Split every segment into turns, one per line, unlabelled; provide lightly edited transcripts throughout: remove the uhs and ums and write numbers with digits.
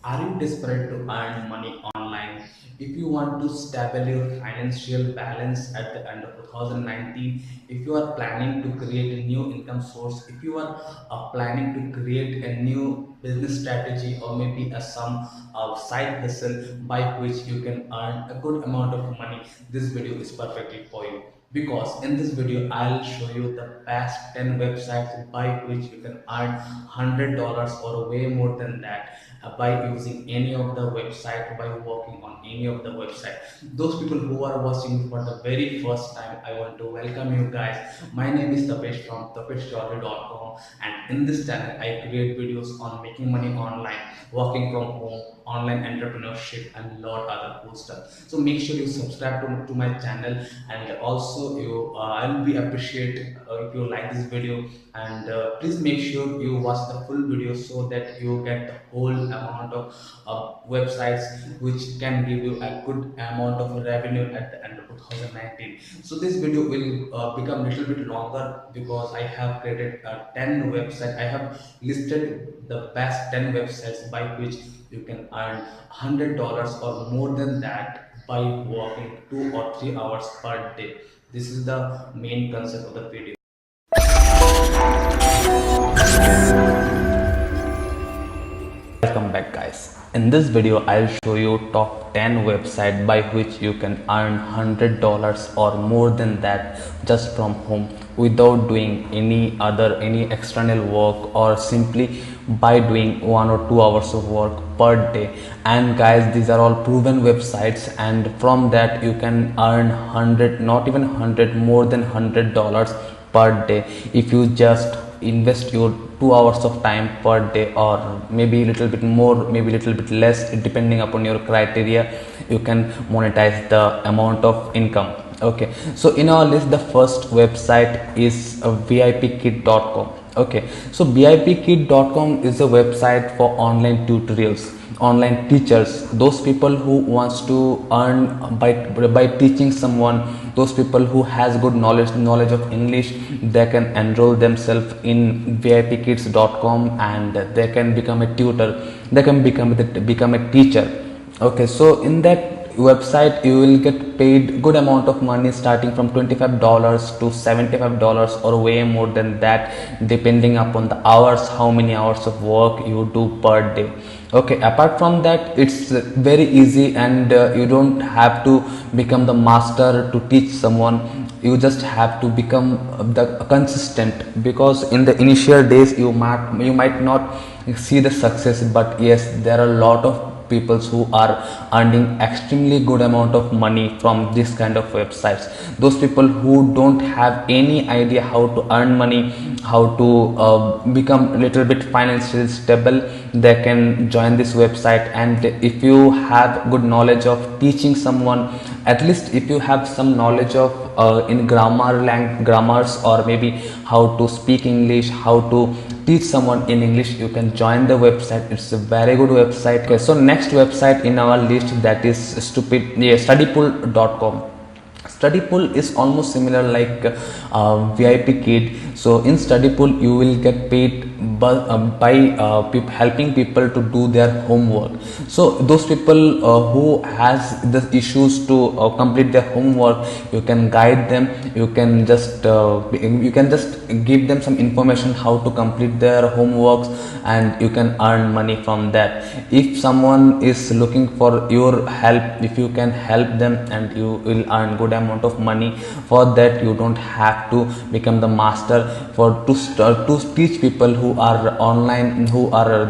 Are you desperate to earn money online? If you want to stable your financial balance at the end of 2019, if you are planning to create a new income source, if you are planning to create a new business strategy or maybe a some side hustle by which you can earn a good amount of money, this video is perfectly for you. Because in this video I'll show you the best 10 websites by which you can earn $100 or way more than that by using any of the website, by working on any of the website. Those people who are watching for the very first time, I want to welcome you guys. My name is Tapesh from tapeshchowdhury.com, and in this channel I create videos on making money online, working from home, online entrepreneurship, and lot other cool stuff. So make sure you subscribe to my channel, and also you I'll be appreciate if you like this video, and please make sure you watch the full video so that you get the whole amount of websites which can give you a good amount of revenue at the end of 2019. So this video will become little bit longer because I have created 10 websites. I have listed the best 10 websites by which you can earn $100 or more than that by working 2 or 3 hours per day. This is the main concept of the video. Welcome back, guys. In this video I'll show you top 10 website by which you can earn $100 or more than that just from home without doing any external work, or simply by doing 1 or 2 hours of work per day. And guys, these are all proven websites, and from that you can earn 100, not even 100, more than $100 per day if you just invest your 2 hours of time per day, or maybe a little bit more, maybe a little bit less, depending upon your criteria. You can monetize the amount of income. Okay, so in our list the first website is vipkit.com. Okay, so vipkit.com is a website for online tutorials, online teachers, those people who wants to earn by teaching someone. Those people who has good knowledge of English, they can enroll themselves in vipkids.com, and they can become a tutor, they can become a teacher. Okay, so in that website you will get paid good amount of money, starting from $25 to $75 or way more than that, depending upon the hours, how many hours of work you do per day. Okay, apart from that, it's very easy, and you don't have to become the master to teach someone. You just have to become the consistent, because in the initial days you might not see the success, but yes, there are a lot of people who are earning extremely good amount of money from this kind of websites. Those people who don't have any idea how to earn money, how to become a little bit financially stable, they can join this website. And if you have good knowledge of teaching someone, at least if you have some knowledge of in grammars, or maybe how to speak English, how to teach someone in English, you can join the website. It's a very good website. Okay, so next website in our list, that is studypool.com. Studypool is almost similar like VIP Kid. So in Studypool you will get paid by helping people to do their homework. So those people who has the issues to complete their homework, you can guide them. You can just give them some information how to complete their homeworks, and you can earn money from that. If someone is looking for your help, if you can help them, and you will earn good amount of money. For that you don't have to become the master to teach people who are online, who are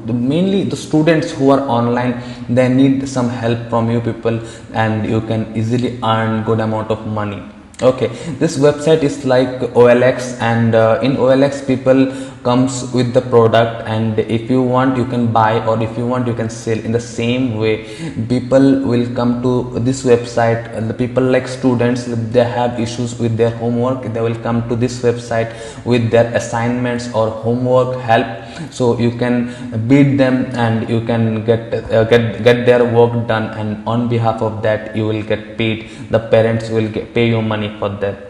mainly the students who are online. They need some help from you people, and you can easily earn good amount of money. Okay, this website is like OLX, and in OLX people comes with the product, and if you want you can buy, or if you want you can sell. In the same way, people will come to this website. The people like students, they have issues with their homework, they will come to this website with their assignments or homework help. So you can beat them, and you can get their work done, and on behalf of that you will get paid. The parents will pay you money for that.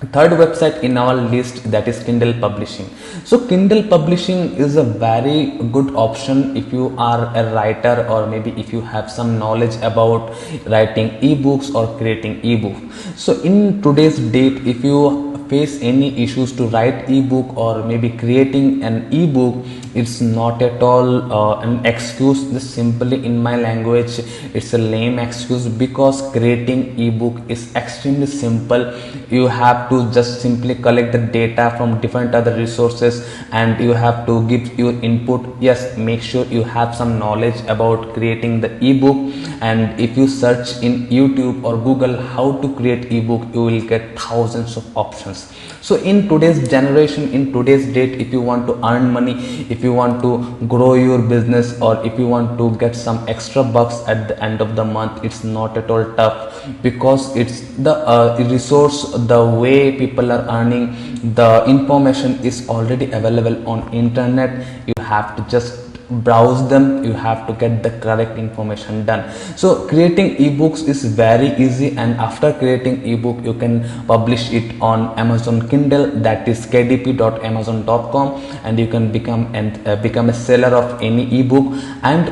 Third website in our list, that is Kindle publishing. So Kindle publishing is a very good option if you are a writer, or maybe if you have some knowledge about writing ebooks or creating ebook. So in today's date, if you face any issues to write ebook or maybe creating an ebook, it's not at all an excuse. Just simply, in my language, it's a lame excuse, because creating ebook is extremely simple. You have to just simply collect the data from different other resources, and you have to give your input. Yes, make sure you have some knowledge about creating the ebook, and if you search in YouTube or Google how to create ebook, you will get thousands of options. So in today's generation, in today's date, if you want to earn money, if you want to grow your business, or if you want to get some extra bucks at the end of the month, it's not at all tough, because it's the resource, the way people are earning, the information is already available on internet. You have to just browse them, you have to get the correct information done. So creating ebooks is very easy, and after creating ebook, you can publish it on Amazon Kindle, that is kdp.amazon.com, and you can become a seller of any ebook, and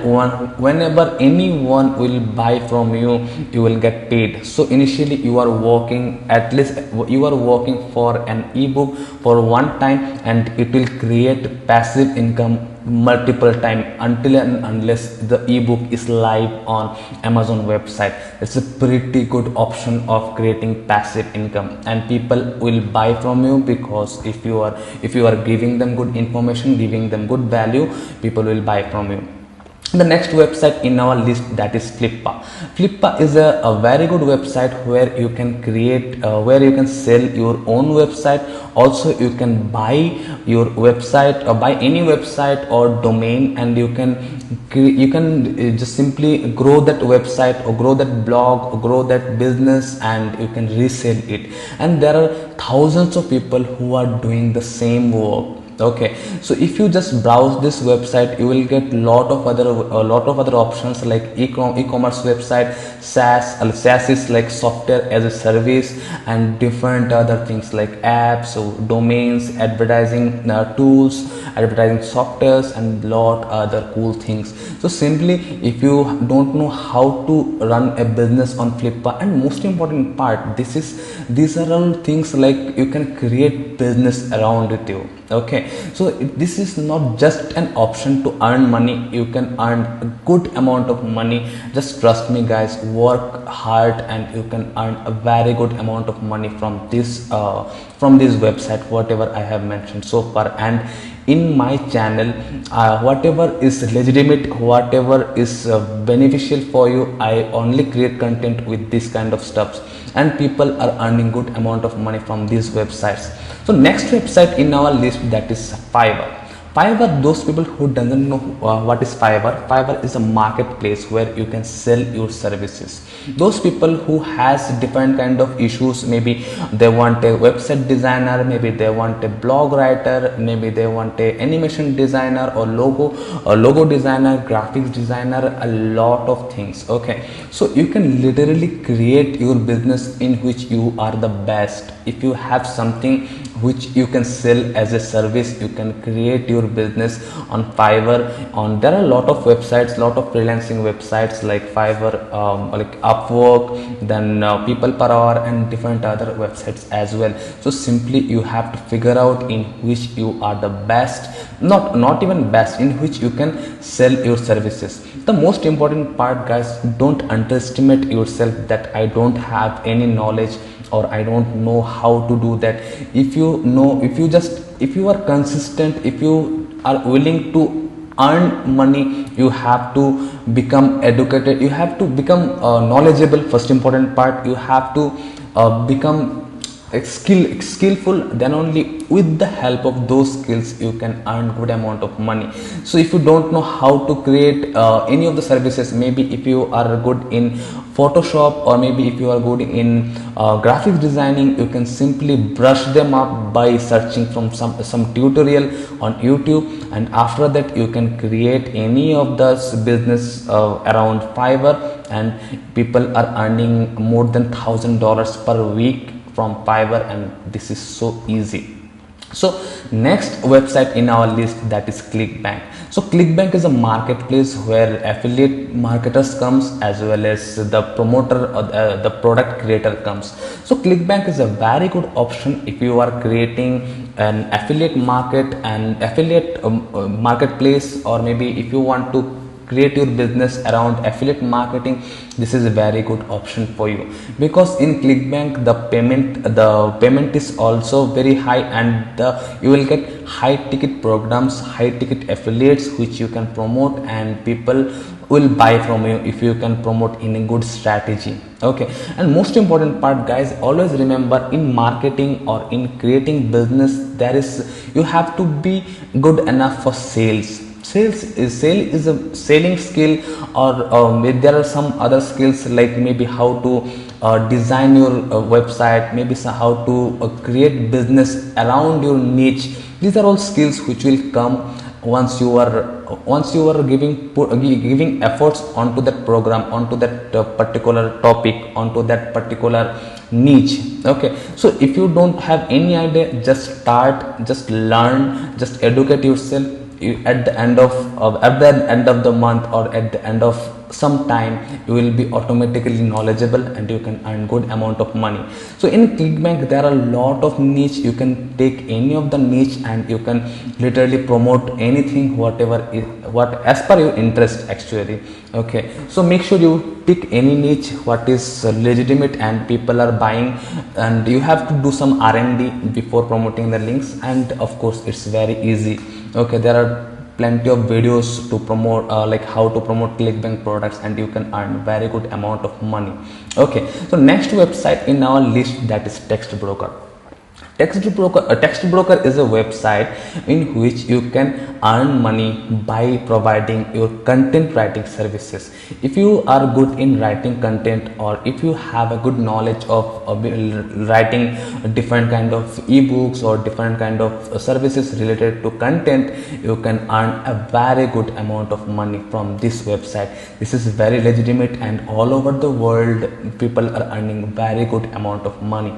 whenever anyone will buy from you, you will get paid. So initially you are working, at least you are working for an ebook for one time, and it will create passive income multiple time, until and unless the ebook is live on Amazon website. It's a pretty good option of creating passive income, and people will buy from you, because if you are giving them good information, giving them good value, people will buy from you. The next website in our list, that is Flippa. Flippa is a very good website where you can create, where you can sell your own website. Also, you can buy your website, or buy any website or domain, and you can just simply grow that website, or grow that blog, or grow that business, and you can resell it. And there are thousands of people who are doing the same work. Okay, so if you just browse this website, you will get a lot of other options, like e-commerce website, SaaS is like software as a service, and different other things like apps, so domains, advertising tools, advertising softwares, and lot other cool things. So simply, if you don't know how to run a business on Flippa, and most important part, these are all things like you can create business around with you. Okay, so this is not just an option to earn money, you can earn a good amount of money. Just trust me guys, work hard, and you can earn a very good amount of money from this website, whatever I have mentioned so far. And in my channel, whatever is legitimate, whatever is beneficial for you, I only create content with this kind of stuffs, and people are earning good amount of money from these websites. So next website in our list, that is Fiverr. Fiverr, those people who doesn't know what is Fiverr is a marketplace where you can sell your services. Those people who has different kind of issues, maybe they want a website designer, maybe they want a blog writer, maybe they want a animation designer, or logo designer, graphics designer, a lot of things. Okay, so you can literally create your business in which you are the best. If you have something which you can sell as a service, you can create your business on Fiverr. There are a lot of websites, lot of freelancing websites like Fiverr, like Upwork, then People Per Hour, and different other websites as well. So simply you have to figure out in which you are the best, not even best, in which you can sell your services. The most important part guys, don't underestimate yourself that I don't have any knowledge, or I don't know how to do that. If you are consistent, if you are willing to earn money, you have to become educated, you have to become knowledgeable. First important part, you have to become skillful, then only with the help of those skills you can earn good amount of money. So if you don't know how to create any of the services, maybe if you are good in Photoshop, or maybe if you are good in graphics designing, you can simply brush them up by searching from some tutorial on YouTube, and after that you can create any of this business around Fiverr, and people are earning more than $1,000 per week from Fiverr, and this is so easy. So next website in our list, that is ClickBank. So ClickBank is a marketplace where affiliate marketers comes, as well as the promoter or the product creator comes. So ClickBank is a very good option if you are creating an affiliate market and affiliate marketplace, or maybe if you want to create your business around affiliate marketing. This is a very good option for you, because in ClickBank the payment is also very high, and you will get high ticket programs, high ticket affiliates which you can promote, and people will buy from you if you can promote in a good strategy. Okay, and most important part, guys, always remember, in marketing or in creating business, you have to be good enough for sales. Sale is a selling skill, or there are some other skills, like maybe how to design your website, maybe how to create business around your niche. These are all skills which will come once you are giving efforts onto that program, onto that particular topic, onto that particular niche. Okay, so if you don't have any idea, just start, just learn, just educate yourself. At the end of the month, or at the end of some time, you will be automatically knowledgeable, and you can earn good amount of money. So in ClickBank there are a lot of niche. You can take any of the niche, and you can literally promote anything, what as per your interest actually. Okay, so make sure you pick any niche what is legitimate and people are buying, and you have to do some R&D before promoting the links. And of course it's very easy. Okay, there are plenty of videos to promote like how to promote ClickBank products, and you can earn very good amount of money. Okay, so next website in our list, that is Textbroker. Textbroker is a website in which you can earn money by providing your content writing services. If you are good in writing content, or if you have a good knowledge of writing different kind of ebooks or different kind of services related to content, you can earn a very good amount of money from this website. This is very legitimate, and all over the world people are earning very good amount of money.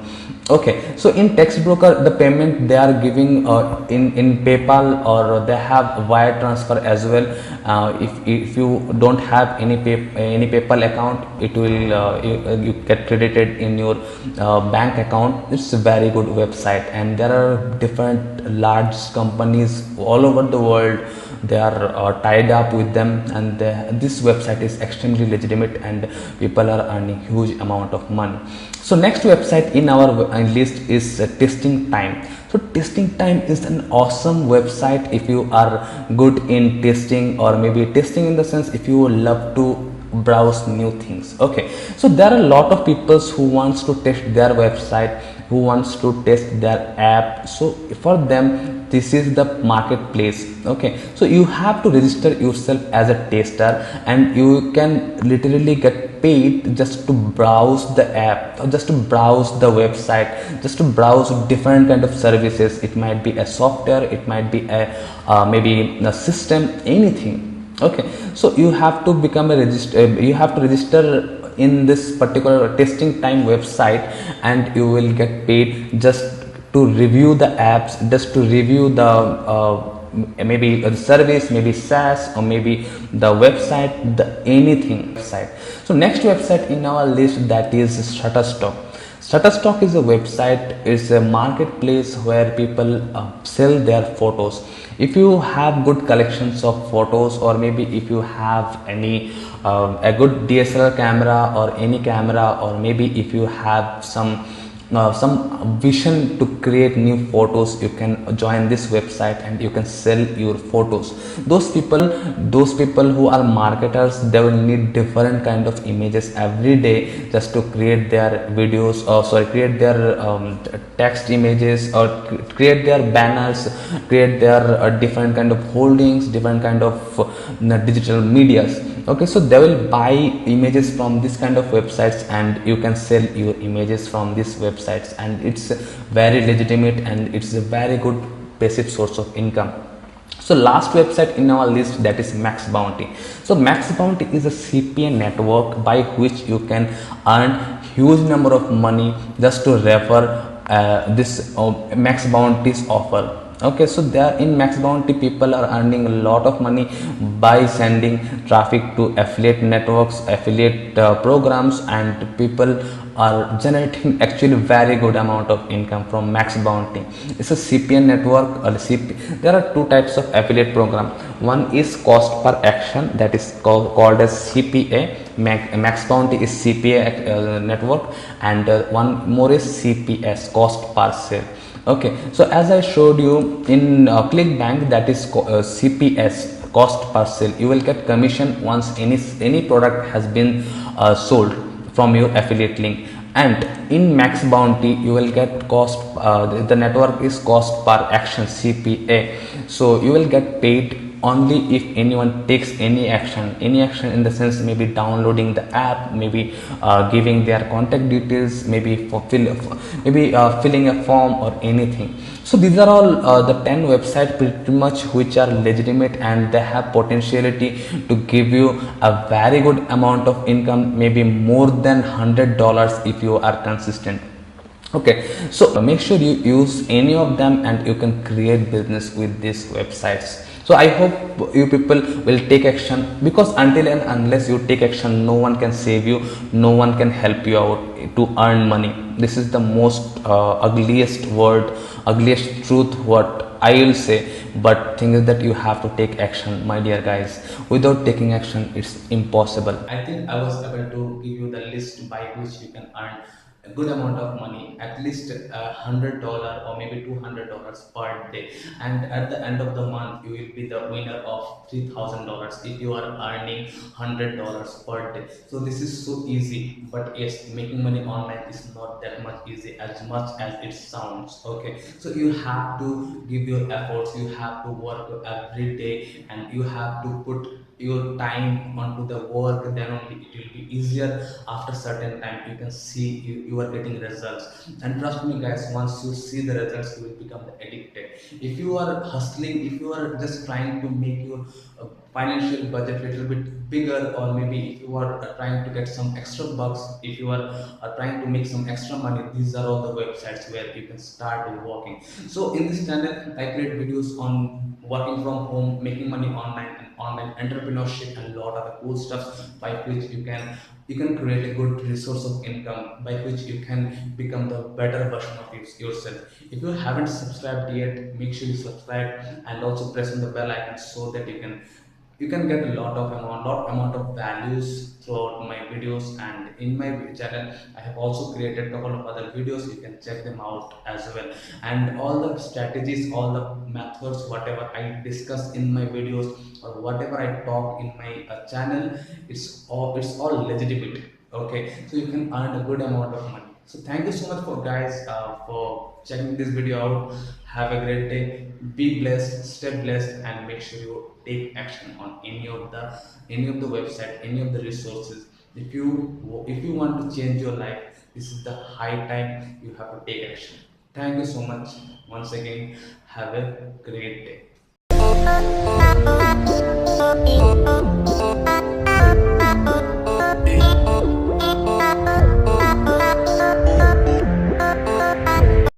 Okay, so in Textbroker, the payment they are giving in PayPal, or they have wire transfer as well. If you don't have any PayPal account, it will you get credited in your bank account. It's a very good website, and there are different large companies all over the world. They are tied up with them, and this website is extremely legitimate, and people are earning huge amount of money. So next website in our list is Testing Time. So Testing Time is an awesome website if you are good in testing, or maybe testing in the sense if you love to browse new things. Okay, so there are a lot of people who wants to test their website, who wants to test their app. So for them, this is the marketplace. Okay, so you have to register yourself as a tester, and you can literally get paid just to browse the app, or just to browse the website, just to browse different kind of services. It might be a software, it might be a maybe a system, anything. Okay, so you have to become a you have to register in this particular Testing Time website, and you will get paid just to review the apps, just to review the maybe a service, maybe SaaS, or maybe the website, the anything website. So next website in our list, that is Shutterstock. Shutterstock is a website, it's a marketplace where people sell their photos. If you have good collections of photos, or maybe if you have any a good DSLR camera, or any camera, or maybe if you have some vision to create new photos, you can join this website and you can sell your photos. Those people who are marketers, they will need different kind of images every day just to create their videos, or create their text images, or create their banners, create their different kind of holdings, different kind of digital medias. Okay, so they will buy images from this kind of websites, and you can sell your images from these websites, and it's very legitimate, and it's a very good passive source of income. So last website in our list, that is Max Bounty. So Max Bounty is a CPA network by which you can earn huge number of money just to refer this Max Bounty's offer. Okay, so there in Max Bounty people are earning a lot of money by sending traffic to affiliate networks, affiliate programs, and people are generating actually very good amount of income from Max Bounty. It's a CPN network or there are two types of affiliate program. One is cost per action, that is called as CPA. Max Bounty is CPA network, and one more is CPS, cost per sale. Okay, so as I showed you in ClickBank, that is CPS, cost per sale. You will get commission once any product has been sold from your affiliate link. And in Max Bounty you will get cost, the network is cost per action, CPA. So you will get paid only if anyone takes any action, in the sense maybe downloading the app, maybe giving their contact details, maybe filling a form or anything. So these are all the 10 websites pretty much which are legitimate, and they have potentiality to give you a very good amount of income, maybe more than $100 if you are consistent. Okay, so make sure you use any of them and you can create business with these websites. So I hope you people will take action, because until and unless you take action, no one can save you, no one can help you out to earn money. This is the most ugliest word, ugliest truth what I will say. But thing is that you have to take action, my dear guys. Without taking action, it's impossible. I think I was able to give you the list by which you can earn a good amount of money, at least $100 or maybe $200 per day, and at the end of the month you will be the winner of $3,000 if you are earning $100 per day. So this is so easy, but yes, making money online is not that much easy as much as it sounds. Okay, so you have to give your efforts, you have to work every day, and you have to put your time onto the work. Then only it will be easier. After certain time you can see you are getting results, and trust me guys, once you see the results you will become addicted. If you are hustling, if you are just trying to make your financial budget little bit bigger, or maybe if you are trying to get some extra bucks, if you are trying to make some extra money, these are all the websites where you can start working. So in this channel I create videos on working from home, making money online, and online entrepreneurship, and a lot of the cool stuff by which you can create a good resource of income, by which you can become the better version of yourself. If you haven't subscribed yet, make sure you subscribe, and also press on the bell icon so that you can get a lot amount of values throughout my videos. And in my channel I have also created a couple of other videos, you can check them out as well. And all the strategies, all the methods, whatever I discuss in my videos, or whatever I talk in my channel, it's all legitimate. Okay, so you can earn a good amount of money. So thank you so much for guys for checking this video out. Have a great day, be blessed, stay blessed, and make sure you take action on any of the website, any of the resources. If you want to change your life, this is the high time you have to take action. Thank you so much once again. Have a great day.